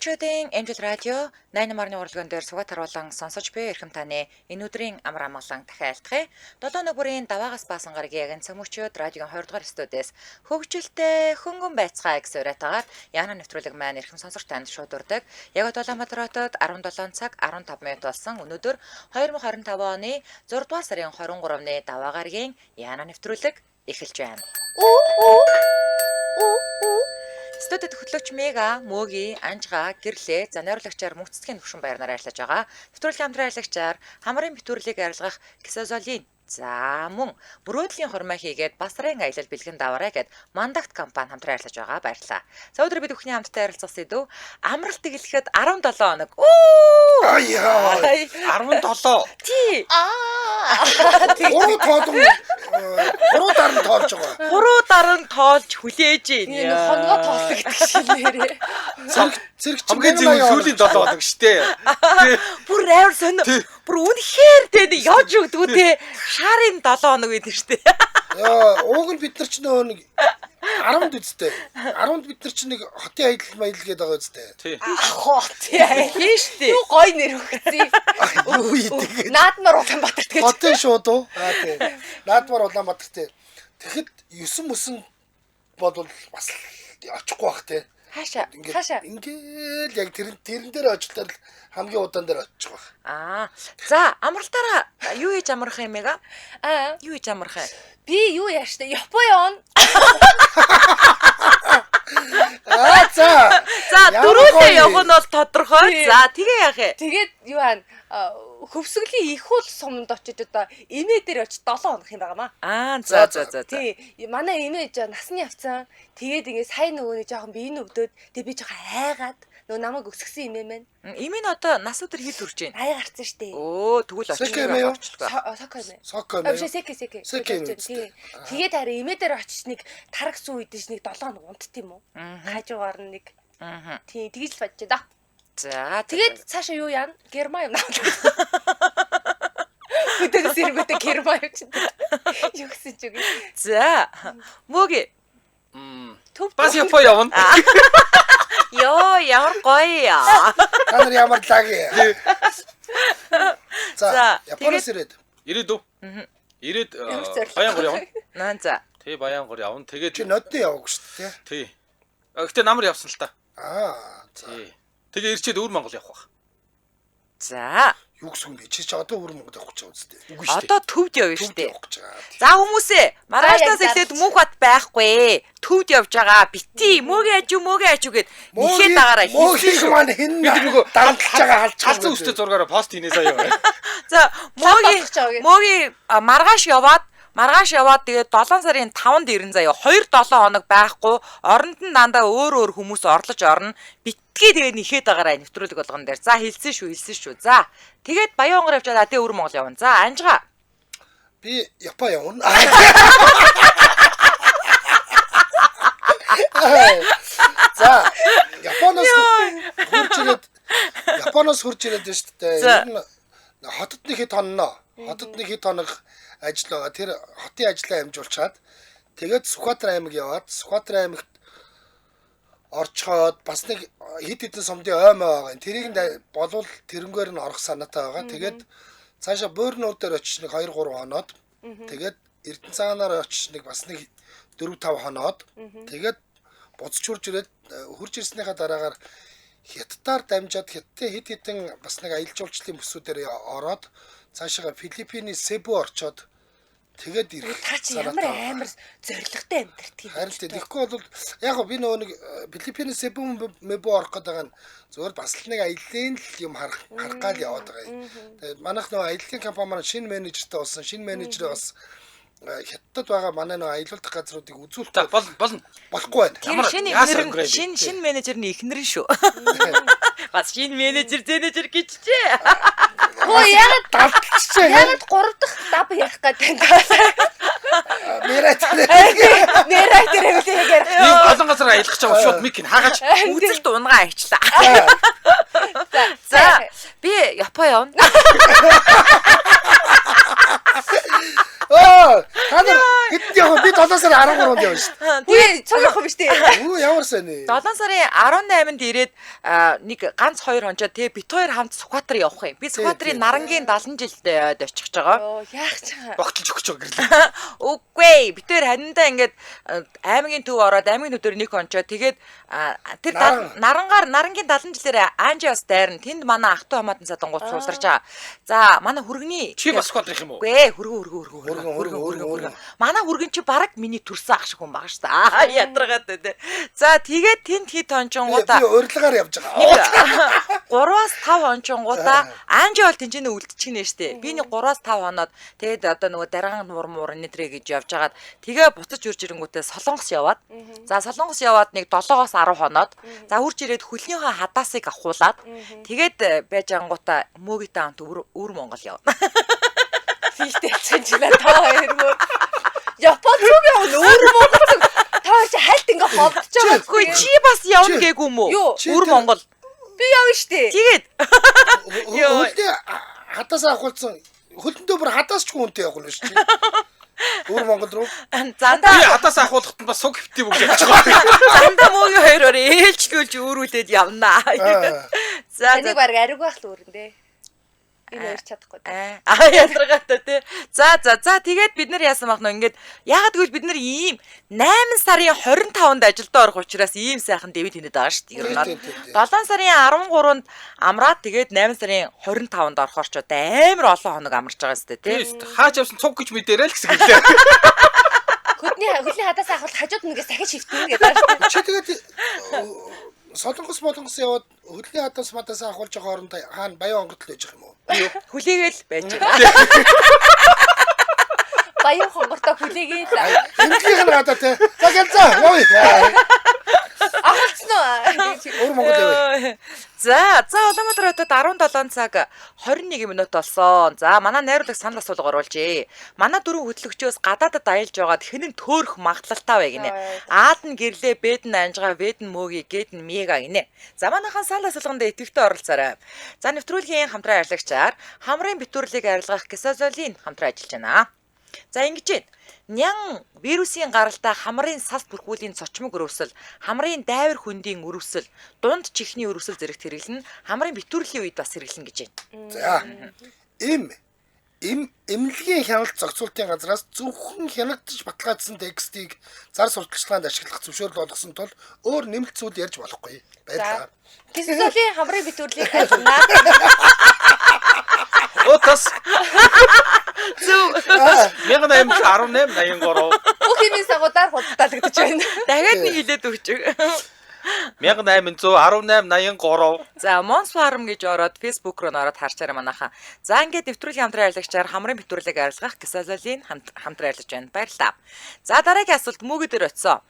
Сонсогчдын Angel Radio 8-ны урлаган дээр сугаад харуулан сонсож буй эрхэм таны энэ өдрийн амар амгалан дахиад айлтгая. 7 өдрийн даваагаас баасан гарагийн цөмөчөд радиогийн 20 дугаар студиэс хөгжилтэй хөнгөн байцгаа гэсэн уриатагаар Яна нэвтрүүлэг маань эрхэм сонсогч танд шууд урдаг. Яг Улаанбаатар хотод 17 цаг 15 минут болсон. Өнөөдөр 2025 оны 6 дугаар сарын 23-ны даваа гарагийн Яна нэвтрүүлэг эхэлж байна. Студид хөтлөгч Мега, Мөги, Анжга, Гэрлээ, за найруулагчаар мөнцгийн төвшин баярнаар ажиллаж байгаа. Нэвтрүүлгийн хамтран ажиллагчаар хамрын битүүрлийг арилгах Ксазолин. За мөн мөрөөдлийн хормоо хийгээд басрын аялал бэлгэн даваарай гэд Мандагт компани хамтран ажиллаж байгаа баярлалаа. За өдөр бид бүхний хамтдаа ярилцах сэдв амралт тэглэхэд 17 хоног. Аяа 17. Тий. Гурван даран тоолж байгаа. Гурван даран тоолж хүлээж ийн. Энэ хоногоо тоолдог гэдэг шилээрээ. Зэрэг хамгийн зөв сүүлийн 7 хоног штэ. Бүр амар сонио. Бүр үнэхээр тэ яаж өгдгүү те. Шарын 7 хоног байдаг штэ. Яа, ууг нь бид нар ч нэг 10-д үстэй. 10-д бид нар ч нэг хотын аялал маялал гэдэг байгаа үстэй. Тий. Хотын аялал штэ. Юу гой нэр өгсөн. Юу идэг. Наадмар Улаанбаатар гэж. Хотын шууд уу? Тийм. Наадмар Улаанбаатар тий. Тэгэхэд 9 мөсөн бол бас очихгүй бах тий. Хаашаа. Ингээл яг тэрэн дээр очихлаа хамгийн удаан дээр очих байх. За амралтаараа юу хийж амрах юм эга? Юу хийж амрах юм? Би юу яаш та Япон явна. За дөрүүлээ явах нь бол тодорхой. За тэгээ яах вэ? Тэгээд юу аа хөвсгөлийн их хул суманд очиж одоо эмээ дээр очиж 7 хоног юм байгаамаа. За. Тий. Манай эмээ насны явцсан. Тэгээд ингэ сайн нөгөө нэг жоохон биеийн өвдөд тэгээд би жоохон айгаад нөгөө намайг өсгсөн эмээ маань. Эмээ нь одоо нас өдөр хил хүрч байна. Ай гарцсан штэ. Тэгвэл очиж. Сокой. Секи. Тэгээд хараа эмээ дээр очиж нэг тарагсан үед нэг 7 хоног унтт юм уу? Хажуугаар нэг. Тий, тэгж л бодож байна. За тэгээд цаашаа юу яана? Герман юм наа. Хөдөөс ирэнгүүтээ Герман юм чинь. Юу гэсэн ч үг. За. Мөги. Бас Япон явна. Йоо, ямар гоё. Та нар ямар лаг. За, Японоос ирээд. Ирээдүү. Ирээд Баянгор явна. За. Тий, Баянгор явна. Тэгээд чи нодтой яваагүй шүү дээ. Тий. Гэтэ намар явсан л та. За. Тэгээ ирчээд өвөр Монгол явах байх. За. Юу гэсэн бэ? Чи одоо өвөр Монгол явах гэж байгаа үстэй. Үгүй шүү дээ. Одоо төвд явна шүү дээ. Явах гэж байгаа. За хүмүүсээ маргаашнаас эхлээд мөнх бат байхгүй. Төвд явж байгаа. Бити мөгийн ажуу гэд нэхээ дагаараа хийх маань хэн нөгөө дарамтлж байгаа халж халзан үстэй зургаараа пост хийнэ сая. За мөгийн маргааш яваад тэгээд 7 сарын 5-нд ирэн заяа 2-7 хоног байхгүй оронд нь дандаа өөр хүмүүс орлож орно битгий тэгээд нэхээд байгаараа нэвтрүүлэг болгон дээр за хэлсэн шүү за тэгээд Баянгор явж байгаа өвөр Монгол явна за Анжга би Япон явна за Японоос хурж ирээд шүү дээ ер нь хотод нэг хэд хоног ажил байгаа. Тэр хотын ажлаа амжуулчаад тэгээд Сүхбаатар аймаг яваад Сүхбаатар аймагт орчхоод бас нэг хэд хэдэн сумдын оймоо байгаа. Тэрийг болвол тэрнгээр нь орох санаатай байгаа. Тэгээд цаашаа Бөөрнүүд дээр очиж нэг 2-3 хоноод тэгээд Эрдэнэ цагаанаар очиж нэг бас нэг 4-5 хоноод тэгээд буцаж хурж ирснийхаа дараагаар Хятадаар дамжаад Хятадын хэд хэдэн бас нэг аялал жуулчлалын бүсүүдээр ороод цаашаа Филиппиний Себу орчоод тэгээд ирэх. Та чи ямар зоригтой амьдэрдэг юм. Харин тэгэхгүй бол яг би нөгөө нэг Филиппиний Себу мэбу орох гэдэг нь зөвхөн бас л нэг аяллаа л юм харах гал яваад байгаа юм. Тэгээд манайх нөгөө аяллаа компани маань шинэ менежертэй болсон. Шинэ менежер бас Хятадд байгаа манай нөгөө аялуулдаг газруудыг үзүүлэх болохгүй байна. Шинэ менежерний эхнэр нь шүү. Бас шинэ менежер гэжчээ. Хөө ягаад 3 дахь даб ярих гэдэг юм. Нэрэтэр хэлээгээр. Олон газар аялах гэж байгаа шууд микийг хаагаач үзэлд унгаа хийчлаа. За би Япон явна. Та нар хэд яг би 7 сарын 13-нд явна шүү дээ. Тэгээ цог явах юм биш үү? Өө ямар сайн нэ. 7 сарын 18-нд ирээд нэг ганц 2 хонжоо тэгээ бит хоёр хамт Сүхбаатар явах юм. Би Сүхбаатарын Нарангийн 70 жилд очих гэж байгаа. Оо яах ч юм. Богтолж өгч байгаа гэрлээ. Үгүй бит хоёр ханиндаа ингээд аймгийн төв ороод аймгийн төдөр нэг хонжоо тэгээд тэр Нарангийн 70 жилээр Анжи бас дайрна. Тэнд манай ах トゥ хамаатан садангууд суулдарч байгаа. За манай хүргэний Чи бас Сүхбаатар их юм уу? Үгүй хөргөн. Манай хүргэн чи бараг миний төрсөн ах шиг хүн байгаа шүү дээ. Ядаргаад дээ. За тэгээд тэнд хит хонжонгуудаа Би урилгаар явж байгаа. 3-аас 5 хонжонгуудаа Анжи бол тэнцэнэ үлдчихнэ штэ. Би нэг 3-аас 5 хоноод тэгээд одоо нөгөө дараагийн муур нэтрэ гэж явж хагаад тэгээ буцаж үрж ирэнгүүтээ Солонгос яваад. За Солонгос яваад нэг 7-оос 10 хоноод за үрж ирээд хөлнийхөө хадаасыг авахуулаад тэгээд байж ангуудаа мөөгийн таамт өвөр Монгол явна. Филтэй чанжлаа та хоёр мөр. Япон зүг явна өөр Монгол зүг. Та хоёр чи хальт ингээ ховдож байгаа. Үгүй чи бас явна гээгүй юм уу? Өвөр Монгол. Би явна штэ. Тэгээд Хөлдөө хадаас авахулсан хөлдөндөө бүр хадаас ч хүнтэй явах нь шүү дээ. Өөр Монгол руу. Би зандаа хадаас ахуулахад нь бас суг хөвтий бүгд явж байгаа. зандаа мөөгийн хоёроор ээлжлүүлж өөрүүлээд явнаа. За Энийг баг ариг байх л үүрэндээ. Энэ хоёр чадахгүй. ядаргаатай тий. За тэгээд бид нар яасан баг нөө ингээд ягаад гэвэл бид нар ийм 8 сарын 25-нд ажилдаа орох учраас ийм сайхан дэвид хийнэд байгаа шүү дээ. Ер нь 7 сарын 13-нд амраад тэгээд 8 сарын 25-нд орохоор ч одоо амар олон хоног амарч байгаа шүү дээ тий. Хаач явсан цуг гэж мэдэрэй л гэсэн гэлээ. Хөдний хадаас авахд хажууд нэгээс дахиж шивтэн гэдэг байна шүү дээ. Чи тэгээд Солонгос яваад хөлний хадаас мадаас авахулж байгаа хооронд хаана Баян онгод л байж байгаа юм уу? Хүлээгээл байж байгаа. Баян хонгортой хүлээгээл. Эндхийн надад те. За гэлзаа. Явъя. Авчихсан уу? Өөр Монгол явъя. За Улаанбаатар хотод 17 цаг 21 минут болсон. За манай найруулагч санал асуулга оруулжээ. Манай дөрвөн хөтлөгчөөс гадаадад аялж байгаад хэн нь төөрөх магадлалтай вэ гинэ. Аад нь гэрлээ, бэд нь анжгаа, бэд нь мөөги, гээд нь мега гинэ. За манайхан санал асуулганд идэвхтэй оролцоорой. За нэвтрүүлгийн хамтран ажиллагчаар хамрын битүүрлийг арилгах Кесазолин хамтран ажиллаж байна. За ингэж байна. Нян вирусын гаралтай хамрын сас бүрхүүлийн цочмог өрөвсөл, хамрын дайвар хөндийн өрөвсөл, дунд чихний өрөвсөл зэрэгт хэрэглэн, хамрын битүүрлийн үед бас хэрэглэн гэж байна. За. Эмнэлгийн хяналт зохицуултын газраас зөвхөн хянагдаж баталгаажсан текстийг зар сурталчилгаанд ашиглах зөвшөөрөл олгосон тул өөр нэмэлт зүйл ярьж болохгүй. Баярлалаа. Кесолийн хамрын битүүрлийг ажиллана. Отас 181883 Бүх юмын сагуудаар худалдаалагдаж байна. Дахиад нэг хэлээд өгч. 181883. За Монс фарм гэж ороод Facebook руу ороод харчаарай манайхаа. За ингээд нэвтрүүлгийн хамтран ажиллагчаар хамрын битүүрлийг арилгах Кесазолин хамтран ажиллаж байна. Баярлалаа. За дараагийн асуулт мөөгөө дээр очисон.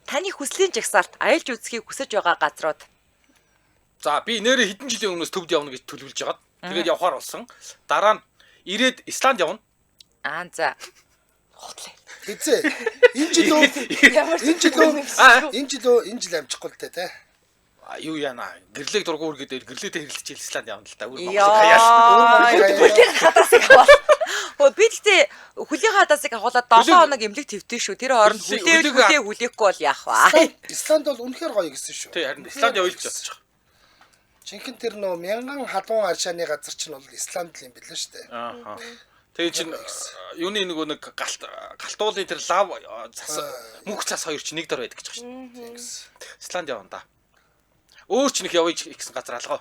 Таны хүслийн жагсаалт аялж үзхийг хүсэж байгаа газрууд. За би нэрээ хэдэн жилийн өмнөөс төвд явна гэж төлөвлөж байгаад. Тэгээд явахаар болсон. Дараа нь ирээд Исланд явна. За. Хэзээ? Энэ жил амжихгүй л те. Юу яана. Гэрлэг дургуур гэдэг гэрлэгтэй хэрэлдэж Исланд явна л та. Хадасыг аваад. Би гэхдээ хүлийн хадаасыг авахлаад 7 хоног эмнэлэг твтэн шүү. Тэр хооронд хүлээхгүй бол яах вэ? Исланд бол үнэхээр гоё гэсэн шүү. Тий харин Исланд явъя гэж бодож байгаа. Жинхэнэ тэр нөө мянган халуун аршааны газар чинь бол Исланд л юм билээ шүү дээ. Аа. Тэгээ чинь юуны нэг галтуулын тэр лав мөнх цас хоёр чинь нэг дор байдаг гэж байна шүү. Исланд явна да. Өөр ч нэг явъя гэсэн газар алгаа.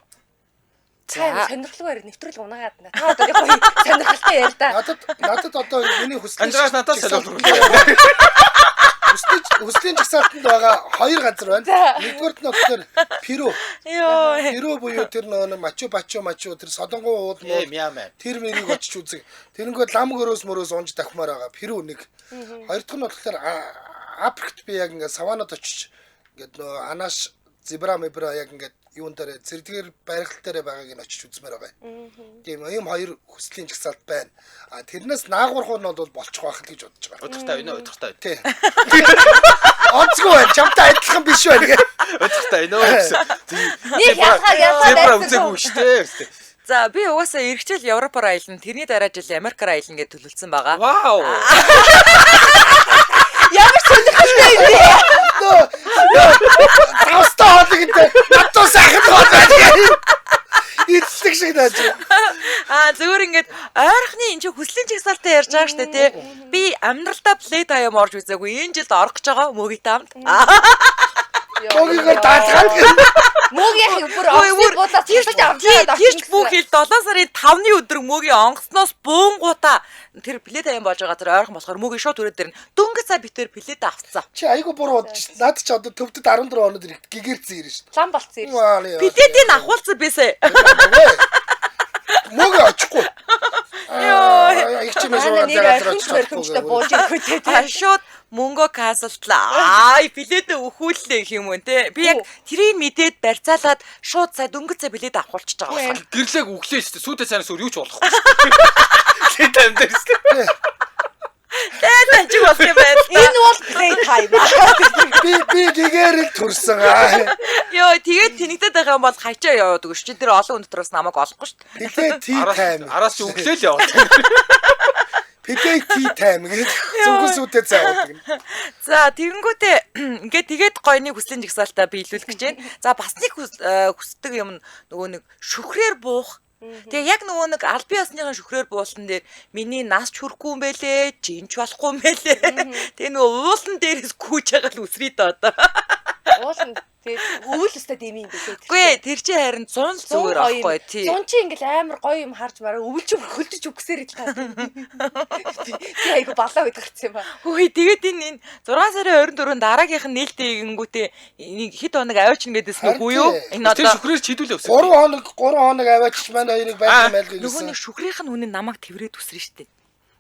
За сонирхолтой нэвтрүүлэг унаагаад байна. Та одоо яг сонирхолтой яар да. Надад одоо миний хүсэл Анжаас надаас солиулруулъя. Хүслийн жагсаалтанд байгаа хоёр газар байна. Нэгдүгээрт нь болохоор Перу. Перу буюу тэр нөө Мачу тэр Солонгон уул муу тэр мэрийг очиж үзэг. Тэрнгөө лам гөрөөс мөрөөс унж дахмаар байгаа. Перу нэг. Хоёр дахь нь болохоор Африкт би яг ингээд саванад очиж ингээд нөө анаш зебра яг ингээд юун дээр зэрдгээр байргал дээр байгааг нь очиж үзмээр байгаа. Тийм юм хоёр хүслийн жагсаалт байна. А тэрнээс наагуурх нь бол болчих байх л гэж бодож байгаа. Удахтай байна уу? Удахтай. Тий. Онцгой байна. Чамтай адилхан биш байна гэ. Удахтай байна уу гэсэн. Нэг яхаа Зебра үзээгүй шүү дээ. За би угаасаа эргэжэл Европоор аялна, тэрний дараа жил Америкаар аялна гэж төлөвлөсөн байгаа. Вау. Ямар сонирхолтой юм бэ? Тавстаа хоолготой надад сайхан хоолой. Эцэг шиг нааж. Зүгээр ингээд ойрхны энэ ч хүслийн чигсалтаа ярьж байгаа штэ тий. Би амьдралдаа Playtime орж үзээгүй. Энэ жилд орох гэж байгаа мөгийг таамд. Мөгийг даалгаад. Мөгийн бүр офис буудаад цэцэж авчихсан. Тийч бүх хил 7 сарын 5-ны өдөр мөгийн онгоцноос буунгуудаа тэр Playtime болж байгаа тэр ойрхон болохоор мөгийн шууд түрээд дэрн дөнгөж цаа битэр Playtime авцсан. Чи айгу буруу бодож шин. Наад чи одоо төвдөд 14 хоноод гэгэрцэн ирэн шин. Лам болцсон юм. Playtime авахулсан бисээ. Мөг очихгүй. Их чи мэс хөрхөмжтэй бууж ирэхгүй те. Шууд мөнгө канселтлаа. Билетээ өхүүллээ гэх юм уу те. Би яг тэрийг мэдээд барьцаалаад шууд сая дөнгөж цаа билет авахулчихж байгаа байна. Гэрлэг өглөө шүү дээ. Сүйдээ цаанаас өөр юу ч болохгүй. Playtime дээр шүү дээ. Тэ чи болох юм байна. Энэ бол Playtime. Би гэгэрэл төрсөн. Йоо тэгээд тэнэгдээд байгаа юм бол хачаа яваад өгч чи тэр олон хүн дотроос намайг олохгүй шүү дээ. Tea time. Араас чи өглөө л яваад. Tea time гэдэг зүгээс үдээ заадаг. За тэгэнгүүтээ ингээд тэгээд гойны хүслийн жигсаалтаа биелүүлэх гэж байна. За бас нэг хүсдэг юм нөгөө нэг шүхрээр буух. Тэгээ яг нөгөө нэг аль бие усныхаа шүхрээр буулсан дээр миний нас ч хүрхгүй юм бэлээ, жинч болохгүй юм бэлээ. Тэгээ нөгөө уулан дээрээс гүйж байгаа л үсрий доо одоо. Уулан тэгээд өвөл өстэй дэм юм бэлээ. Үгүй тэр чинь харин 100 зүгээр аахгүй тий. 100 чи ингээл амар гоё юм харж мараа өвөл чи хөлдөж үгсээр л таа. Тий айгу балаа үед гарсан юм ба. Үгүй тэгээд энэ 6 сарын 24-нд дараагийнх нь нээлттэй ингэнгүүтээ нэг хэд хоног аваач нэдэс нүггүй юу? Энэ Тэр одоо шүхрээр чидүүлээ өсөв. 3 хоног аваач маань хоёрыг байх мэл нөгөө гэсэн. нэг шүхрийнх нь үнэн намайг тэрврээд үсрэн штэ.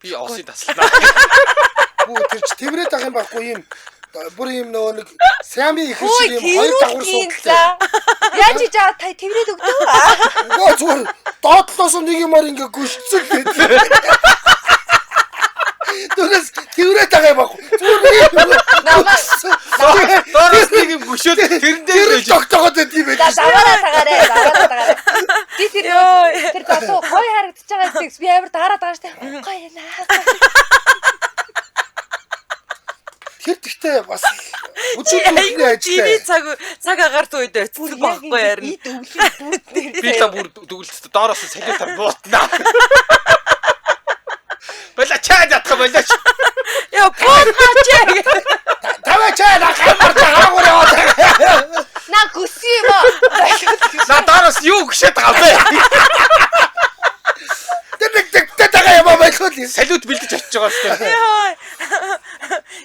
Би осын таслаа. Бүү тэр ч тэврээд ах юм байхгүй юм. Бүр юм нөгөө нэг Сями их шиг юм хоёр дагвар суудлаа. Яаж хийж аа та тэрврээд өгдөө. Оо зүгээр доотлоос нэг юмар ингээ гүшцэл гэдэг. Түнэс тэврээд ах юм байхгүй. Доороос нэг юм гүшөөд тэрэндээ байж. Тогтоогод байд юм байж. Даваараа. Би тэр дотоо гоё харагдаж байгаа зүгс би амар дараад байгаа штэ. Гоё яана. Тэр тэгтээ бас үчигний ажил. цаг агаар зүйд өцсөн байхгүй ярина. Би та бүр дүгэлт доороос салютаар буутнаа. Бэлэ чаад ятах бэлэч. Яа боотгооч. Таваа чаа на хамарч хаагур яваад. На гүси юм аа. На доороос юу гүшээд байгаа бэ? Тэр нэг тагаа юм байлгүй. Салют бэлдэж очиж байгаа шүү дээ. Яа.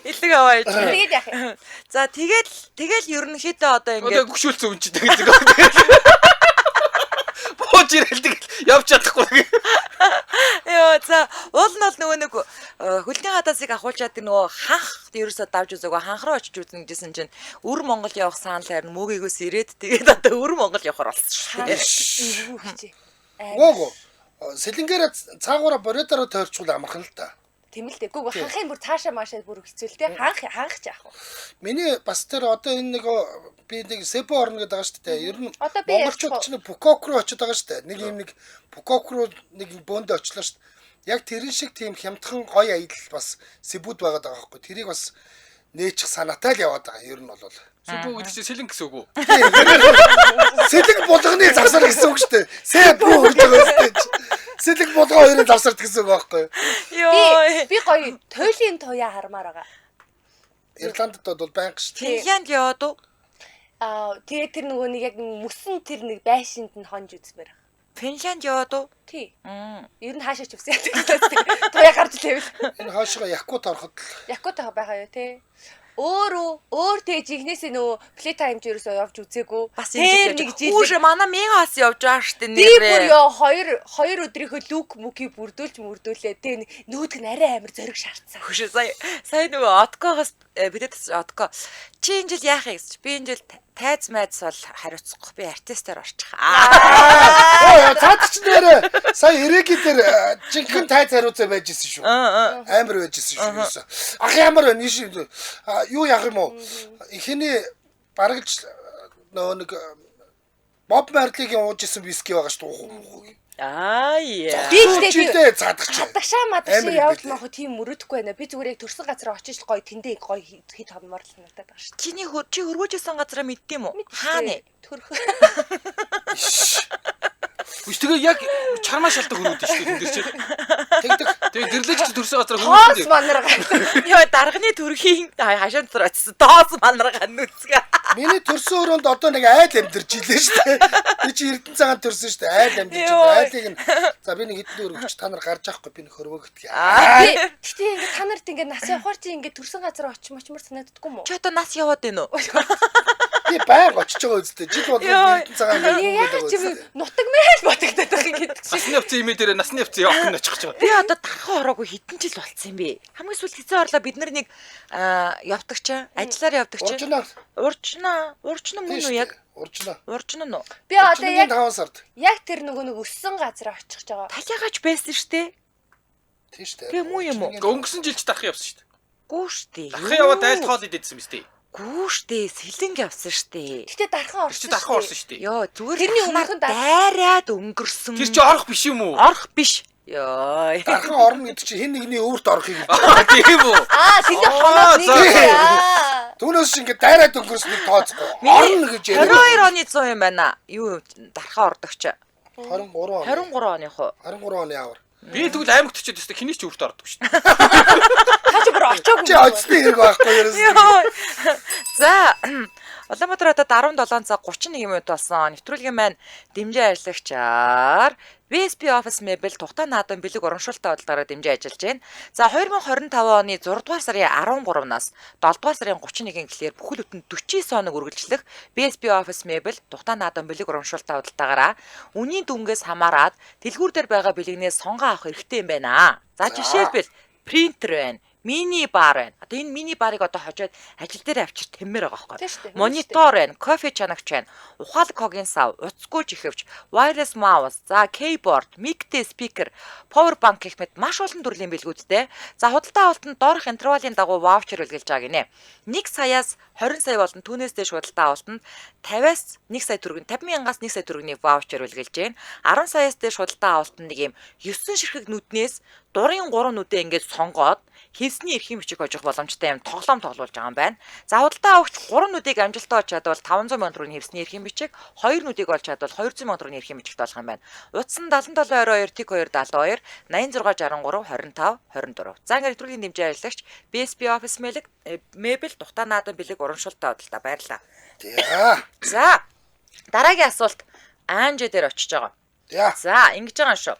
Илэг аваач. Тэгээд яах юм? За тэгэл ерөнхийдөө одоо Одоо ингээд гүшүүлсэн юм чи тэгээд. Бууж ирэлдэг явж чадахгүй. Яа за уул нь бол нөгөө нэг хөлний хадасыг ахуулчаад нөгөө ханх ерөөсөө давж үзээгөө ханх руу очиж үзнэ гэжсэн чинь өр Монгол явах санал харин мөгийгөөс ирээд тэгээд одоо өр Монгол явахаар болсон шүү дээ. Гоо. Сэлэнгээрээ цаагаараа боридороо тойрчвол амархан л та. Тийм л дээ. Гүг ханхын бүр цаашаа маашаа бүр хэцүү л дээ. Ханх ч яах вэ? Миний бас тэр одоо энэ нэг би нэг Себо орно гэдэг байгаа шүү дээ. Ер нь Одоо би монголчууд ч нэг Пукок руу очиод байгаа шүү дээ. Нэг юм нэг Пукок руу нэг бөөндө очлоо шүү дээ. Яг тэрэн шиг тийм хямдхан гоё аялал бас Себуд байгаад байгаа байхгүй. Тэрийг бас нээчих санаатай л яваад байгаа. Ер нь бол Сүбүү гэдэг чинь сэлэн гэсэн үг үү? сэлэг болгоны завсар гэсэн үг шүү дээ. Себу гэж байгаа шүү дээ. Сэлэг болгоо хоёрын завсарт гэсэн үг байхгүй. Йоо. Би гоё туйлын туяа хармаар байгаа. Ирландд бол байнга шүү дээ. Финлянд яваад уу? Тэгээд тэр нөгөө нэг яг мөсөн тэр нэг байшинд нь хонж үзмээр. Финлянд яваад уу? Тий. Ер нь хаашаач явсан яа. Туяа гарч лээвэл. Энэ хаашгаа Якут ороход Якутаа байгаа юу те. Өөр тэгж игнээсээ нөгөө Playtime ч ерөөсөө явж үзээгүй. Бас тэр нэг жил. Үүш манай мегаас явж байгаа штэ би бүр нэрээ. ёо хоёр өдрийнхөө лүк мүки бүрдүүлээ. Тэ нүүдг нь арай амар зориг шаардсан. Хүш сая нөгөө откогоос бидэс отко. Чи энэ жил яах юм гэж. Би энэ жил тайз майз бол хариуцахгүй. Би артистаар орчих. Оо цаад ч нэрээ сая эрэги дээр жинхэнэ тайз хариуцаа байж исэн шүү. Амар байж исэн шүү. Ах ямар вэ? Юу яах юм уу? Ихний барагч нөгөө нэг Боб Марлигийн ууж исэн виски байгаа шүү. яа. Би жилээ цадагч. хадагшаа мадагшаа Амар явж юм мах тийм мөрөдгүй байна. Би зүгээр яг төрсөн газар очиж гоё тэндээ гоё хит хонмоор л надад байгаа шүү. Чиний чи хөргөөжсэн газараа мэддэм үү? Хаана? Төрх. Үгүй тэгээ яг чармаа шалтгаан хөрөөд шүү дээ тэр чинь. Тэгдэг. Тэгээ гэрлэгч төрсөн газар Тоос хөрөөд. манарга. Йоо дарганы төрхийн хашаан дотор очсон. Доос манарга нүцгээ. Миний төрсөн өрөөнд одоо нэг айл амьдэрч илээ шүү дээ. Би чи Эрдэнэ цагаан төрсөн шүү дээ. Айл амьдэрч айлыг нь за би нэг хэдэн өргөч та нар гарч яахгүй би нэг хөрвөөгдгий. Гэтэ ингээ та нарт ингээ нас явахаар чи ингээ төрсөн газар очимочмор санагддаггүй мó? Чи одоо нас яваад байна уу? Би байг очиж байгаа үстэй. Жил болго Эрдэнэ цагаан Яг чи нутаг мэл ботогдоод байгаа гэдэг чи. Насны явцсан имээ дээр насны явцсан явах нь очих гэж байгаа. Би одоо дархан ороогүй хэдэн жил болцсон юм бэ? Хамгийн сүүлд хэзээ орлоо бид нар нэг явдаг чинь ажиллаар явдаг чинь. Урчна мөн үү яг? Урчна нь уу? Би одоо яг 5 сард. яг тэр нөгөө нэг өссөн газар очих гэж байгаа. Талиагаач байсан штэ. Тийм шүү дээ. Тэгээ муу юм уу? Өнгөрсөн жилч дарах явсан шүү дээ. Гүү штэ. Дарах яваад айл тоол идэдсэн биз дээ. Гүү штэ. Сэлэнг явсан штэ. Гэтэ дархан Тэр чи орсон. дарах орсон шүү дээ. Йоо зүгээр Тэрний өмнөх нь дайраад өнгөрсөн. Тэр чи орох биш юм уу? Орох биш. Йоо. Дархан орно гэдэг чи хэн нэгний өвөрт орохыг. Тийм үү? Тэнд хоноод нэг аа. Түүнээс чи ингэ дайраад өнгөрснийг тооцохгүй. Орно гэж яриа. 22 оны 100 юм байна. Юу дархан ордогч. 23 он. 23 оных уу? 23 оны авар. Би тэгвэл аймагт очиод өстэй хиний ч өвөрт ордог шүү дээ. Хаач бүр очоогүй. Чи очсны хэрэг байхгүй ерөөс. За Улаанбаатар хотод 17 цаг 31 минут болсон. Нэвтрүүлгийн маань дэмжээ ажиллагчаар VSP Office Mebel Тухтай наадам бэлэг урамшуулалтаа бодлогоор дэмжиж ажиллаж байна. За 2025 оны 6 дугаар сарын 13-наас 7 дугаар сарын 31-ийн гэхээр бүхэл бүтэн 49 хоног үргэлжлэх VSP Office Mebel Тухтай наадам бэлэг урамшуулалтаа бодлогоораа үнийн дүнгээс хамаарат дэлгүүр дээр байгаа бэлэгнээс сонгоо авах хэрэгтэй юм байна. За жишээлбэл принтер байна. Мини бар байна. Одоо энэ мини барыг одоо хожоод ажил дээр авчир тэммээр байгаа байхгүй. Монитор байна, кофе чанагч байна, ухаалаг хогийн сав, уцгүй жихвч, wireless mouse, за keyboard, micтэй speaker, power bank гэх мэт маш олон төрлийн бэлгүүдтэй. За худалдаа авалтанд доорх интервалын дагуу ваучер үлгэж байгаа гинэ. 1 саяас 20 сая болон түүнээс дээш худалдаа авалтанд 50-аас 1 сая төгрөг, 50,000-аас 1 сая төгрөгийн ваучер үлгэж байна. 10 саяас дээш худалдаа авалтанд нэг юм 9 ширхэг нүднээс дурын 3 нүдээ ингээд сонгоод хийсний эрхийн бичиг хожих боломжтой юм тоглоом тоглуулж байгаа юм байна. За худалдаа авагч 3 нүдийг амжилттай олж чадвал 500 сая төгрөгийн хийсний эрхийн бичиг, 2 нүдийг олж чадвал 200 сая төгрөгийн эрхийн бичигт болох юм байна. Утсан 7722 tik 272 8663 25 24. За ингээд нэвтрүүлгийн дэмжээ ажиллагч BSP Office Mebel Тухтай наадам бэлэг урамшуулалтаа бодлоо баярлаа. За дараагийн асуулт Анжи дээр очиж байгаа. За ингэж байгаа шүү.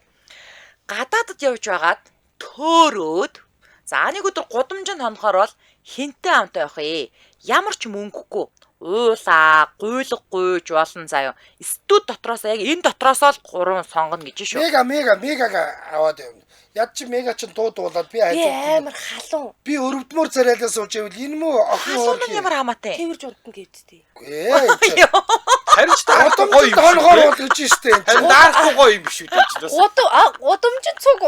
Гадаадд явж байгаад төөрөөд за нэг өдөр гудамжинд хонохоор бол хинтээ амтай байх ээ. Ямар ч мөнгөгүй уулаа, гуйлга гуйж болно заяа. Студ дотроос яг энэ дотроос л 3 сонгоно гэж шүү. Мега аваад явна. Яд чи мега чин дуудуулаад би амар халуун. Би өрөвдмөр царайлаа сууж ивэл энэ мүү охин Халуун нь ямар хамаатай. Тэрж унтна гэвдтэй. Харин ч одоо гоё юм. хонохоор бол гэж штэ. Харин даахгүй гоё юм биш үү гэж бас. Удамжин цуг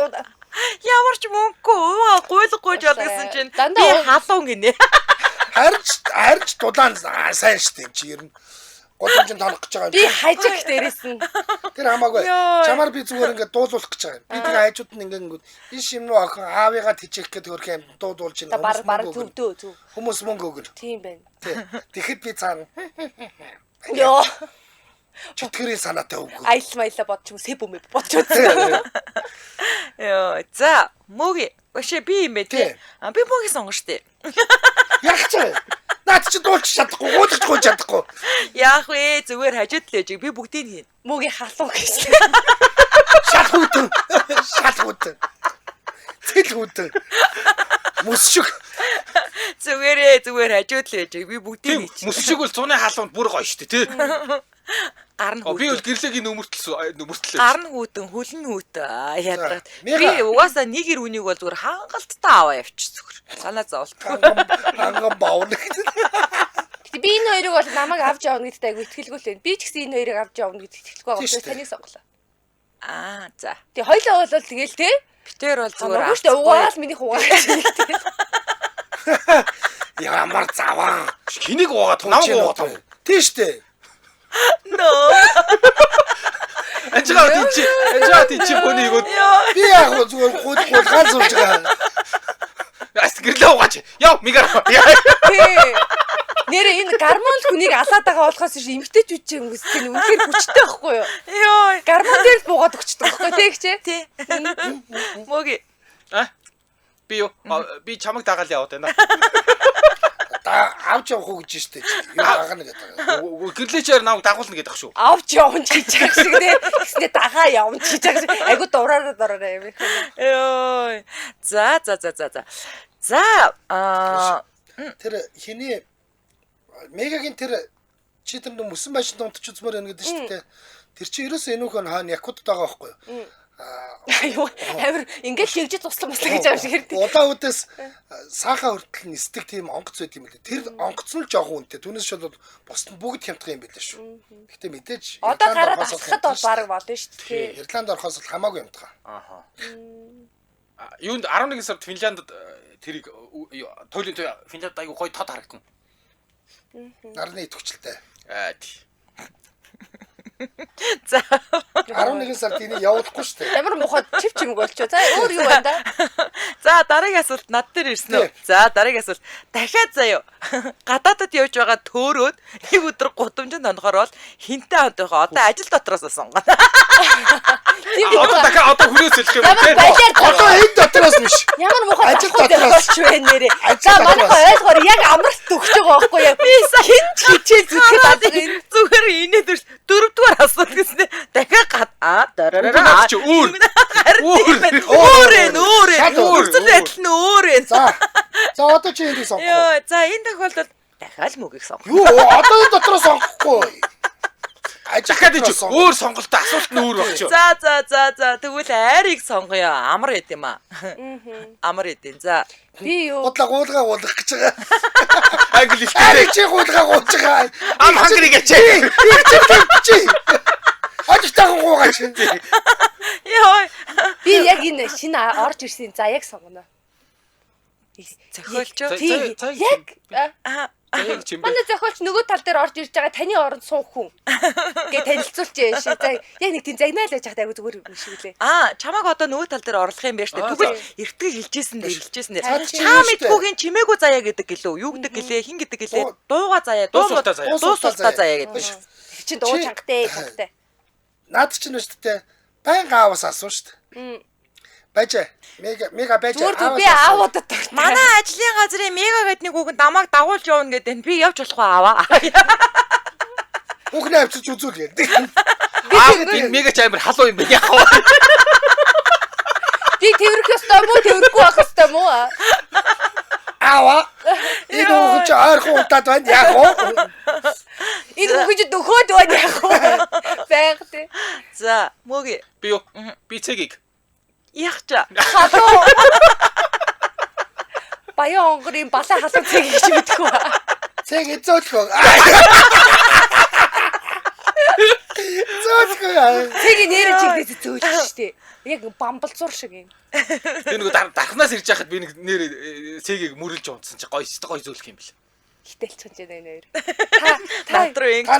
Ямар ч мөнгөгүй гуйлга гуйж болно гэсэн чинь би халуун гинэ. Харж дулаан сайн штэ чи ер нь. Гудамжинд хонох гэж байгаа юм. би хажиг дээрээс нь Тэр хамаагүй. Чамаар би зүгээр ингээд дуулуулах гэж байгаа юм. Би тэр хажууд нь ингээд энэ шим рүү охин аавыгаа тижих гэдэг хөрх юм дуулуулж байна. баг зөв. Хүмүүс мөнгө өгнө. Тийм байна. Тэгэхэд би цаана Йоо. чөтгөрийн санаатай өгөө. Аялла бодчих юм сэб өмөд бодчих үзсэн. Йоо, за мөги. Өшөө би юм бэ тий. Би мөгийг сонгоно штэ. Яг ч наад чи дуулж чадахгүй, уулж чадахгүй. Яах вэ? Зүгээр хажууд л ээж. Би бүгдийг хийн. Мөгийн халуун гэж. Шалгууд. Цэлгүүд. Мөс шиг. Зүгээр хажууд л ээж. Би бүгдийг хийн. Мөс шиг бол цуны халуунд бүр гоё штэ тий. Гар нь би бол гэрлэгийн нөмөртлөө. Гар нь хүүтэн, хөлн хүүт яадраад. Би угаасаа нэг ир үнийг бол зүгээр хангалттай аваа явчих зүгээр. Санаа зовлт. Ханган баавна. Би энэ хоёрыг бол намайг авч явна гэдэгт айгу итгэлгүй л байна. Би ч гэсэн энэ хоёрыг авч явна гэдэгт итгэлгүй байгаа учраас таныг сонголоо. За. Тэгээ хоёлоо бол тэгэл те. Битээр бол зүгээр авах. Шүү дээ угаал миний хугаач. Ямар заваа. Хэнийг уугаад намайг уугаад. Тийм штэ. No. Анжаа тийч бөний игүүд. Би яг зүгээр гол гаал сууж байгаа. Аст гэрлээ угаач. Яв мигар. Нэрээ энэ гармон л хүнийг алаад байгаа болохоос ш эмгтээч үчээ өнгөсөх нь үнэхээр хүчтэй байхгүй юу? Йоо. Гармон дээр л буугаад өгчдөг байхгүй тэг чи? Тий. Мөги. Би юу? Би чамайг дагаал яваад байна. Авч явах уу гэж штэ. Юу дагана гэдэг. Гэрлээчээр намайг дагуулна гэдэг ах шүү. Авч явна ч гэж яг шиг те. Гэснээр дагаа явна ч гэж яг шиг. Айгу дураараа юм. Йоо. За. Тэр хиний Мегагийн тэр чи тэр мөсөн машин унтч үзмээр байна гэдэг шүү дээ. Тэр чи ерөөсөө энүүхэн хаана якудд байгаа байхгүй юу? Аюу амир ингээд шигжиж туслан гэж аим шиг хэрэг. Улаан үдээс саахан хүртэл нисдэг тийм онгоц байт юм лээ. Тэр онгоц нь л жоохон үнэтэй. Түүнээс шууд бусд нь бүгд хямдхан юм байлаа шүү. Гэхдээ мэдээж Одоо гараад алхахад бол баг болно шүү дээ. Ирланд орохоос л хамаагүй юмтгаа. Юунд 11 сард Финляндд тэрийг туйлын Финлянд айгу гоё тод харагдана. Нарны төвчлөлтэй. Тий. За. 11 сард энийг явуулахгүй шүү дээ. Ямар мухад чив чимэг болчихоо. За өөр юу байна да? За дараагийн асуулт над дээр ирсэн үү? За дараагийн асуулт. Дахиад заяа. Гадаадд явж байгаа төөрөөд нэг өдөр гудамжинд онохоор бол хинтээ онтойхоо одоо ажил дотроос сонгоно. Одоо хүнээс хэлэх юм те. Одоо энэ дотроос биш. Ямар мухад ажил дотроос ч вэ нэрээ. За манайхаа ойлгоор яг амралт өгч байгаа байхгүй юу? Би хин хичээл зүтгэхэд зүгээр инээд дөрөвдүгээр асуулт гэснээр дахиад дараараа чи өөр үрцэл адил нь өөр юм. За одоо чи энийг сонгох. Йоо, за энэ тохиолдолд дахиад мөгийг сонгох. Юу одоо энэ дотроос сонгохгүй. Дахиад чи өөр сонголттой асуулт нь өөр багч. За тэгвэл айрыг сонгоё. Амар гэд юм аа. Амар гэд. За. Би юу? Гуулгаа уулгах гэж байгаа. Англи хэлтэй. Чи гуулгаа уулж байгаа. Ам хангрыг чи. Чи. Ажигтайхан гуугаач. Йоо. Би яг энэ шинэ орж ирсэн за яг сонгоно. Зохиолч. Яг манай зохиолч нөгөө тал дээр орж ирж байгаа таны оронд суух хүн гээ танилцуулж яа шээ. За яг нэг тийм загнаал байж хаад айгу зүгээр юм шиг лээ. Чамайг одоо нөгөө тал дээр орлох юм байна штэ. Тэгвэл эртгэл хэлжсэн дээр. Чаа мэдгүйгийн чимээгүй заяа гэдэг гэлөө. Юу гэдэг гэлээ? Хин гэдэг гэлээ? Дууга заяа. Дуусалтаа заяа гэдэг. Чин дуу чангтай. Наад чинь шүү дээ. Баян ааваас асуу шүү дээ. Бажа. Мега бажа. Зүгээр би аавуудад тагт. Манай ажлын газрын мега гэдэг нэг үг намайг дагуулж явна гэдэг. Би явж болох уу аваа? Үхнээ авчиж үзүүл гэдэг. Энэ мега чамбар халуун юм байна яах вэ? Би тэрх ёстой мó тэрхгүй байх ёстой мó? Аава. Энэ үхэж ойрхон удаад байна яах вэ? Энэ үхэж дөхөөд байна яах вэ? Баяг тий. За, мөги. Би юу? Би цэгийг. Яхча. Халуу. Баян онгорын балаа халуун цэг гэж мэдгүй ба. Цэг эзөөлхөө. Зөөлхөө. Цэг нэрэ чигдээс зөөлж штэ. Яг бамбалзуур шиг юм. Би нэг дархнаас ирж яхад би нэг нэр цэгийг мөрөлж унтсан чи гоё зөөлөх юм бэл. Хитэлцэн ч энэ нэр. Наад руу ингэ.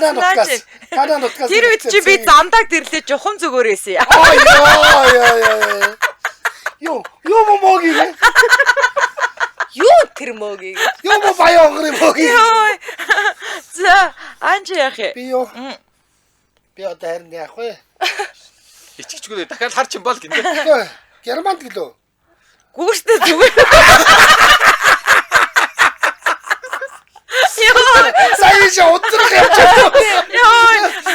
Танаа нутгаас. Тэр үед чи би замдаг дэрлээ жухан зүгээрээсээ. Юу мөгийг. Юу тэр мөгийг. Юу баян онгорын мөгийг. За, анжи яах вэ? Би юу? Би одоо харин яах вэ? Ичгчгүүд дахиад харч юм бол гинэ. Германд гэлөө. Гүүштэй зүгээр. Саяж удрах явж байгаа.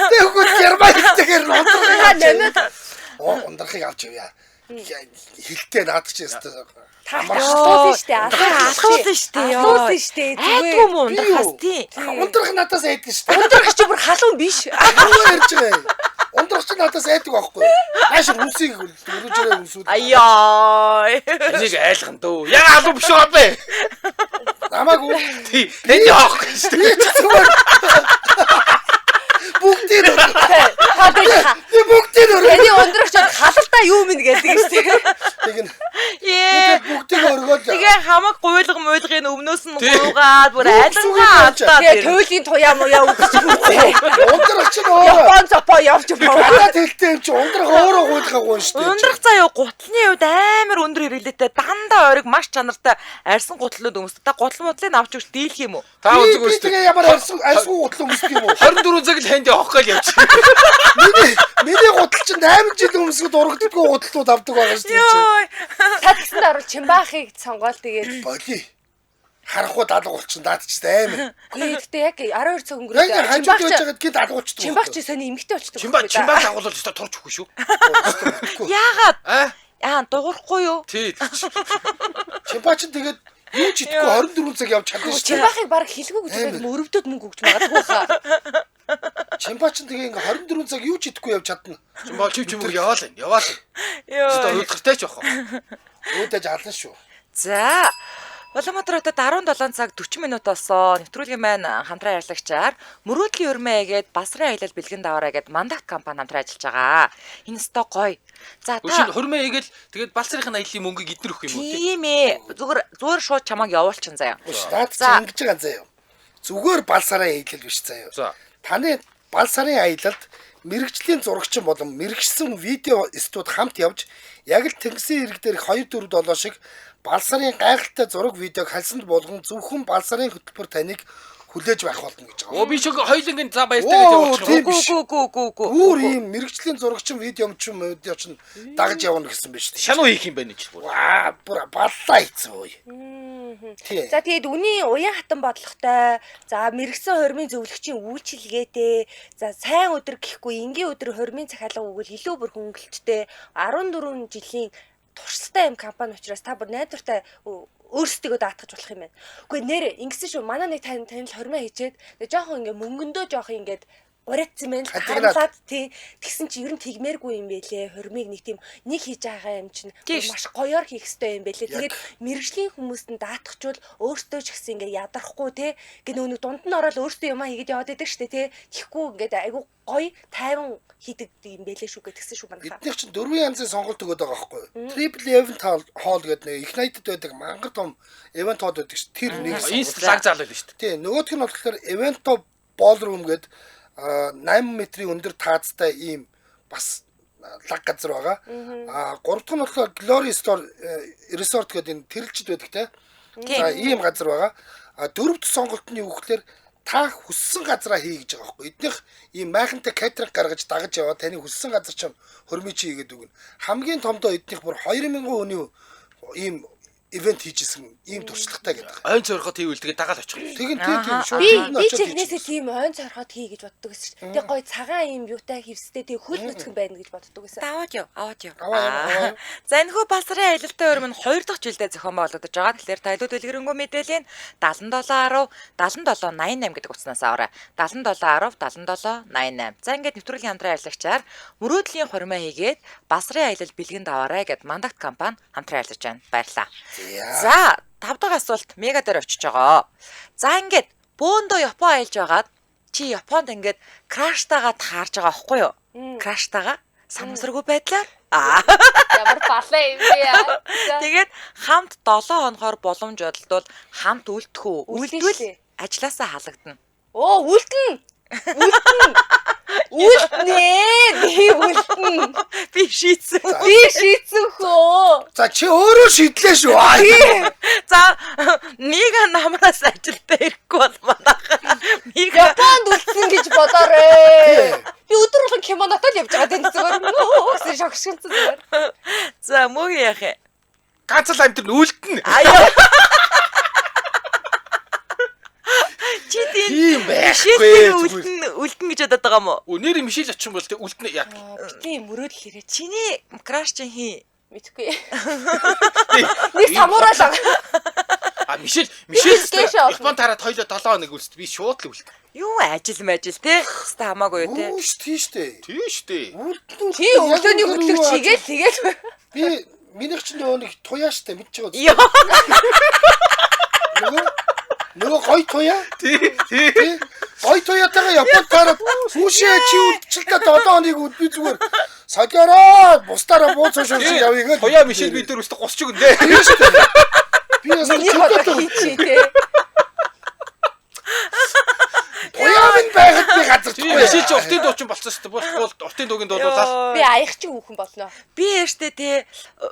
Тэгвэл Германтэйгээр удрах. Ундрахыг авч явъя. Хилтэй наадах чи өстой. Асуулсан штэ. Асуулсан штэ. Айгүй юм ундрахаас тий. Ундрах надаас айдаг штэ. Ундрах чи бүр халуун биш. Юу ярьж байгаа. Ундрах чи надаас айдаг байхгүй. Нааш үнсийг өрөөжрөө үнсүүд. Аяа. Энийг айлган дөө. Яг алуу биш үү бэ? Намаагүй. Тий. Энд яах гэж зүгээр. Бүгдээ би бүгдээ таны ундрах чи халалтаа юу минь гэдэг штэ. Тэгнэ. Бүгдээ өргөөл. Тэгээ хамаг туйлгын өмнөөс нь гуугаад бүр айлгаа алдаад. Тэгээ туйлын туяа муяа үзчих үзээ. Ундрах чинь өөр. Япон цопоо явж байгаа. Гадаад хэлтэй юм чи ундрах өөрөө гуйлгаагүй шүү дээ. Ундрах заяа гутлын үед амар өндөр хэрэглээтэй дандаа ориг маш чанартай арьсан гутлууд өмсдөг. Та гутал мудлыг авч өгч дийлэх юм уу? Та үзэг үст. Тэгээ ямар арьсгүй гутал өмсдөг юм уу? 24 цаг л ханд явах гал явчих. Миний гутал чинь 8 жил өмсгөд урагддаггүй гуталууд авдаг байгаа шүү дээ. Йой. Та тэгсэнд орвол Чимбаахыг сонгоол тэгээд Боли. Харахгүй даалга болчихсон даадчтай амар. гэхдээ яг 12 цаг Яг өнгөрөөд хажууд байж байгаад гинт алгуулчихдаг. Чимбаах чи сони эмгтэй болчихдог. Чимбаа дагуулж өстой турч өгөх шүү. Яагаад? Яа дуурахгүй юу? Тий. Чимпа чинь тэгээд юу ч идэхгүй 24 цаг явж чадсан шүү дээ. Чимбаахыг баг хэлгүй гэж бодоод мөрөвдөд мөнгө өгч магадгүй хаа. Чимпа чинь тэгээ ингээ 24 цаг юу ч идэхгүй явж чадна. Чимбаа чимэг яваал. Йоо. Өстой уйлгартай ч явах. Өөдөөж алан шүү. За. Улаанбаатар хотод 17 цаг 40 минут болсон. Нэвтрүүлгийн маань хамтран ярилцагчаар мөрөөдлийн өрмөөгээд Балсарын аялал бэлгэн даваарай гэд мандат компани хамтран ажиллаж байгаа. Энэ өстой гоё. За Өшин хөрмөө игээл тэгээд Балсарын аяллаа мөнгөийг эднэр өгөх юм уу? тийм ээ. Зүгээр шууд чамааг явуулчин заяа. Наад чи ингэж байгаа заяа. Зүгээр Балсарын аялал биш заяа. За. Таны Балсарын аялалд мэрэгжлийн зурагчин болон мэрэгчсэн видео студ хамт явж яг л тэнгисийн ирэг дээрх 2-4 долоо шиг Балсарын гайхалтай зураг видеог хальсанд болгон зөвхөн Балсарын хөтөлбөр таныг хүлээж байх болно гэж байгаа. Оо би шиг хоёулангийн за баяртай гэж явуулчих. Гүү. Өөр ийм мэрэгжлийн зурагчин видео ч дагаж явна гэсэн биш үү? Шануу хийх юм байна гэж бүр. Ваа, бүр баллаа хийцэн үе. Тий. За тэгээд үний уян хатан бодлоготой, за мэрэгсэн хормын зөвлөгчийн үйлчилгээтэй, за сайн өдөр гэхгүй энгийн өдөр хормын захиалга өгвөл илүү бүр хөнгөлөлттэй 14 жилийн туршлагатай юм компани учраас та бүр найдвартай өөрсдөө даатгаж болох юм байна. Үгүй нэр ингэсэн шүү. Манай нэг танил хормоо хийчээд тэгээ жоохон ингээ мөнгөндөө жоохон ингээд урайцсан байна. Харлаад тий. Тэгсэн чи ер нь тэгмээргүй юм байлээ. Хормыг нэг тийм нэг хийж байгаа юм чинь маш гоёор хийх хэрэгтэй юм байлээ. Тэгээд мэрэгжлийн хүмүүст нь даатгачвал өөртөө ч гэсэн ингээ ядарахгүй тий. Ингээ нэг дунд нь ороод өөртөө юмаа хийгээд яваад байдаг штэ тий. Тихгүй ингээд айгу гоё тайван хийдэг юм байлээ шүү гэдгсэн шүү манайхаа. Эднийх чинь 4 янзын сонголт өгöd байгаа байхгүй юу? Triple event hall гэдэг нэг их найдад байдаг мангар том event hall байдаг ш. Тэр нэг Энэ лаг заалал л шүү дээ. тий, нөгөөх нь болохоор event ballroom гэдэг 8 метрийн өндөр таацтай ийм бас лаг газар байгаа. 3 дахь нь болохоор Glory Store Resort гэдэг энэ тэрэлжид байдаг те. За ийм газар байгаа. 4 дахь сонголт нь юу гэхээр та хүссэн газараа хий гэж байгаа байхгүй. Эднийх ийм майхантай катеринг гаргаж дагаж яваа таны хүссэн газар чинь хөрмий чи хийгээд өгнө. Хамгийн томдоо эднийх бүр 2000 хүний ийм ивент хийжсэн ийм туршлагатай гэдэг. Ойн цорхот хийвэл тэгээ дагаал очих. Тийм шүү. Би чихнээсээ тийм ойн цорхот хий гэж боддог гэсэн. Тэгээ гоё цагаан юм юутай хевстэй тэгээ хөл нүцгэн байна гэж боддог гэсэн. Аваад яв. Аваа. За энэхүү Балсарын аялалтай өрөм нь 2 дахь жилдээ зохион байгуулагдаж байгаа. Тэгэхээр тайлбар дэлгэрэнгүй мэдээллийн 7710 7788 гэдэг утаснаас аваарай. 7710 7788. За ингээд нэвтрүүлгийн хамтран ярилцагчаар мөрөөдлийн хормоо хийгээд Балсарын аялал бэлгэнд аваарай гэд мандат компани хамтран ярилцаж байна. Баярлалаа. За 5 дахь асуулт мега дээр очиж байгаа. За ингээд бөөндөө Япон аялж байгаад чи Японд ингээд краштагаа таарж байгаа байхгүй юу? Краштагаа санамсаргүй байдлаар Ямар балаа юм бэ яа. тэгээд хамт 7 хоногоор боломж олдвол хамт үлдэх үү? Үлдвэл ажлаасаа халагдана. Оо үлдэн. Үлднээ. Би үлдэн. Би шийдсэн. Хөө. За чи өөрөө шийдлээ шүү. За мега намраас ажилдаа ирэхгүй бол манайхан мега Японд үлдсэн гэж бодоорой. Би өдөр болгон кимонотой л явж байгаа тийм зүгээр. Нөөс шогшилсан зүгээр. За мөг яах вэ? Ганц л амт нь үлдэнэ. Аяа. Чи тийм байхгүй. Үлдэн гэж бодоод байгаа юм уу? Өнөр мишэл очих юм бол тэг үлдэнэ яа. Битээ мөрөөдөл хэрэг. Чиний краш чинь хий. Мэдгүй. Нэг самуураа. Мишэл Япон тараад хоёлоо 7 хоног үлст. Би шууд л үлд. Юу ажил те? Хаста хамаагүй те. Үгүй шүү дээ. Тийм шүү дээ. Чи өглөөний хөтлөгч хийгээл Би минийх чинь нэг туяа штэ мэдчихэж Йоо. Нөгөө гой туяа. Тий. Гой туяатайгаа Японд тараад хүүшээ чи үлдчихлээ 7 хоног би зүгээр содороо бусдаараа бууцсан шиг явъя гэж. Туяа мишэл би дээр өстө госч өгнө дээ. Тийм шүү дээ. Би бас Миний бодоо хийчихээ те. Буяамын байхад би газардахгүй. Би чи уртын дуучин болсон шүү дээ. Болохгүй уртын дуугийн дуулуулаад. Би аяхчин хүүхэн болно. Би яштэй те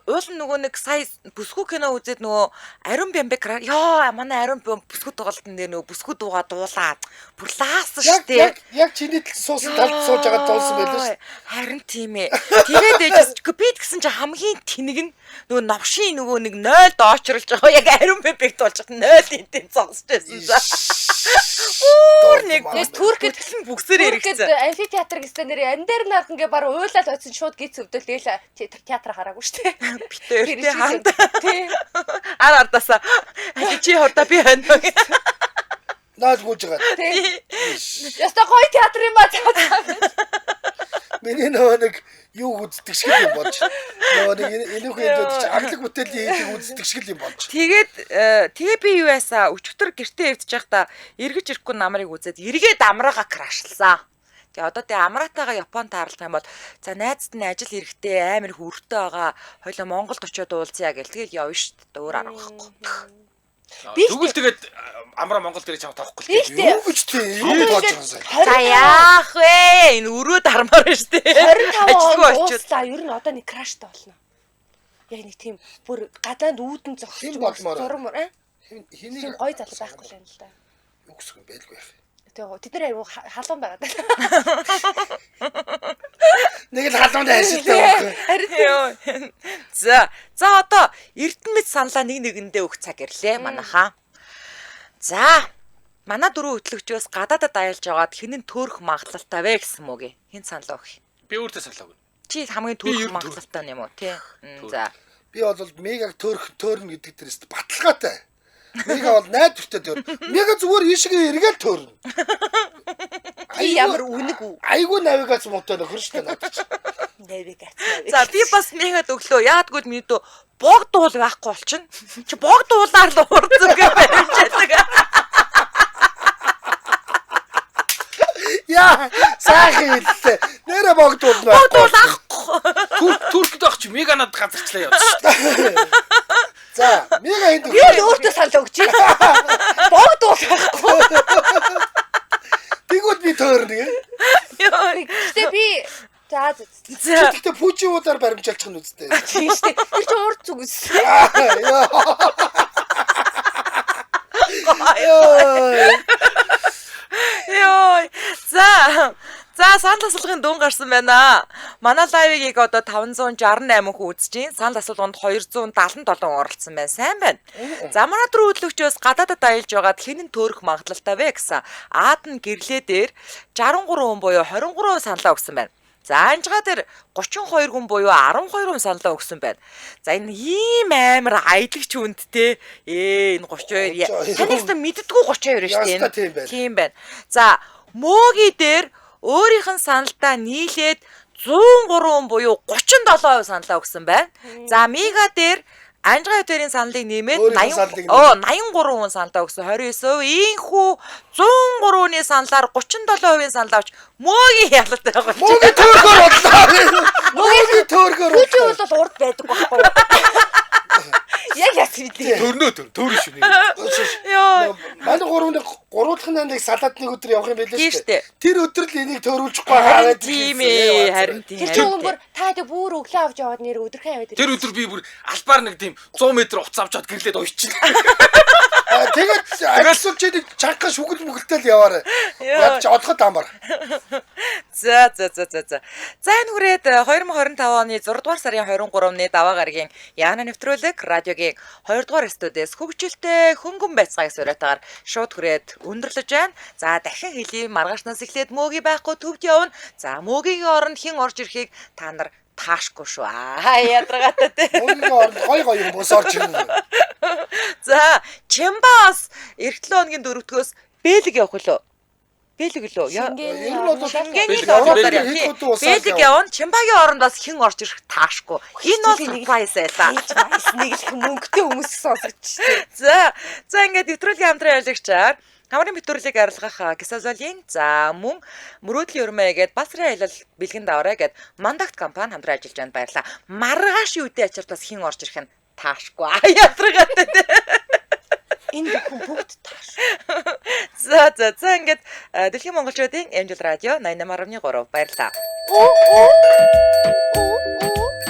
уул нөгөө нэг сая бүсгүй кино үзээд нөгөө Ариун Бямбек ёо манай Ариун бүсгүй тоглолтын дээр нөгөө бүсгүй дуугаа дуулаад бүр лаасан шүү дээ. Яг чиний суусан талд сууж байгаа дуулсан байлаа шүү. Харин тийм ээ. Тэгээд ээжс би гэсэн чи хамгийн тэнэг нь нөгөө новшийн нөгөө нэг 0 доочрлж байгаа. Яг Ариун Бямбек дуулж байгаа 0 энтэн зогсож байсан за. Нэг Туркэд гэсэн бүксээр Туркэд ирсэн. амфитеатр гэсэн нэр эн дээр наад ингээ баруу уйлаад очсон шууд гиз өвдөл тэгэл театр хараагүй штэ. Битэртэй хаанд. Тий. Ар ардаасаа чи хурда би байна. Наад гүйж байгаа. Тий. Яста гоё театр юм аа. Миний нөгөө нэг юу үздэг шиг юм болж. Нөгөө нэг энэхүү дэд чи аглаг бүтээлийн хийдэг үздэг шиг юм болж. Тэгээ би юу яасаа өчтөр гэртээ эвдэж байхдаа эргэж ирэхгүй намрыг үзээд эргээд амраага крашлсан. Тэгээ одоо тэгээ амраатайгаа Японд таарлах юм бол за найзд нь ажил эрэхтэй амар их өртөө байгаа. Хоёлоо Монголд очиод уулзъя гэл тэгэл явна шүү дээ. Өөр арга байхгүй. Тэгвэл тэгээд амраа Монголд ирэж чамд тавахгүй л дээ. Юу гэж тий юу болж байгаа юм. За яах вэ? Энэ өрөө дармаар шүү дээ. 25 ууслаа. Ер нь одоо нэг краштай болно. Яг нэг тийм бүр гадаанд үүдэн зогсож зурмөр Хэнийг гоё залуу байхгүй л юм л да. юу гэсэн юм байлгүй яах. Тэгээ тэд нар аюу халуун байгаад. Нэг л халуунд хайшилтай байхгүй. За одоо Эрдэнэт саналаа нэгэндээ өгөх цаг ирлээ манайхаа. За манай дөрөв хөтлөгчөөс гадаадад аялж яваад хинэн төөрөх магадлалтай вэ гэсэн мөг. Хин саналаа өгөх. Би өөртөө саналаагүй. Чи хамгийн төөрөх магадлалтай юм уу тий? За. Би бол мегаг төөрнө гэдэг дээрээс баталгаатай. Мега бол найдвартай төөр. Мега зүгээр ийшгээ эргээл төөрнө. Би ямар үнэг үү? Айгуу навигац муутай нөхөр штэ надад. Навигац. За би бас мегад өглөө. Яагтгүй миний дөө бог дуул байхгүй болчихно. Чи бог дуулаар л урдсан гэж баримжаадаг. Яа, сайхан хэллээ. Нэрэ богдуулна. Бог ахгүй. Туркд авч мега над газарчлаа явуулсан. За, мега энд Би өөртөө санал өгч. Бог дуусахгүй. Тэгвэл би төөрнө. Гэтэ би за Тэгтээ пүүжиудаар баримжаалчих нь үстэй. тийм штэ. Би ч урд зүгс. Йой. За санал асуулгын дүн гарсан байна. Манай лайвыг одоо 568 хүн үзэж байна. Санал асуулганд 277 оролцсон байна. Сайн байна. За манай дөрөв хөтлөгчөөс гадаадад аялж байгаад хинэн төөрөх магадлалтай вэ гэсэн. Аад нь гэрлээ дээр 63 хүн буюу 23% саналаа өгсөн байна. За анжгаа дээр 32 хүн буюу 12% саналаа өгсөн байна. За энэ ийм амар аялагч хүндтэй. Энэ 32. Танаас мэддэггүй 32 шүү дээ. Тийм байна. За мөөгийн дээр өөрийнх нь саналтаа нийлээд 103 буюу 37% саналаа өгсөн байна. За мега дээр анжгаа хоёрын саналыг нэмээд 83 хүн саналаа өгсөн 29%. Ийхүү 103-ны саналаар 37% саналаа авч мөөгийн ялалт байгаа. Мөөгийн төөргөр бодлоо. Мөөгийн төөргөр. Хүүчи бол урд байдаг байхгүй юу? Яг ясвэ. Төөрнө шүү нэг. Йоо. Манай гурвуулахын нэг салаад нэг өдөр явах юм байлээ Тийм шүү дээ. дээ. Тэр өдөр л энийг төөрүүлчихгүй хараад Тийм ээ. Харин тийм. Тэр чинь бүр та тэг бүр өглөө авч яваад нэр өдөрхөн аваад Тэр өдөр би бүр албаар нэг тийм 100 м уцаа авчаад гэрлээд уйчихлаа. Тэгээд агуулч нэг чанга шүгэл мүгэлтэй л яваарай. Ядч одлоход амар. За. За энэ хүрээд 2025 оны 6 дугаар сарын 23-ны даваа гарагийн Яна нэвтрүүлэг радиогийн 2 дугаар студиэс хөгжилтэй хөнгөн байцгааг сураатаар шууд хүрээд өндөрлөж байна. За дахин хэлье маргаашнаас эхлээд мөөгийн байхгүй төвд явна. За мөөгийн оронд хэн орж ирэхийг та нар таашгүй шүү. Ядаргаатай те. Мөөгийн оронд гой юм бос орж ирнэ. За Чимбас эх 7 хоногийн 4-өөс Бэлэг явах лөө. Бэлэг лөө. Энэ бол Бэлэг явна. Чимбагийн орондоос хэн орж ирэх таашгүй. Энэ бол surprise байлаа. нэг их мөнгөтэй хүмүүс сонсогч. За ингээд нэвтрүүлгийн хамтран явлагчаар хамрын нэвтрүүлгийг арилгах Гисазолийн за мөн мөрөөдлийн өрмөө гээд Басрын аялал бэлгэн давраа гээд Мандагт компани хамтран ажиллаж байнд баярлаа. Маргааш үедээ ачаалтаас хэн орж ирэх нь таашгүй. Ядаргаатай. Энэ бүхэн бүгд тааш. За ингээд Дэлхийн монголчуудын Амжилт радио 88.3 баярлалаа. Оо.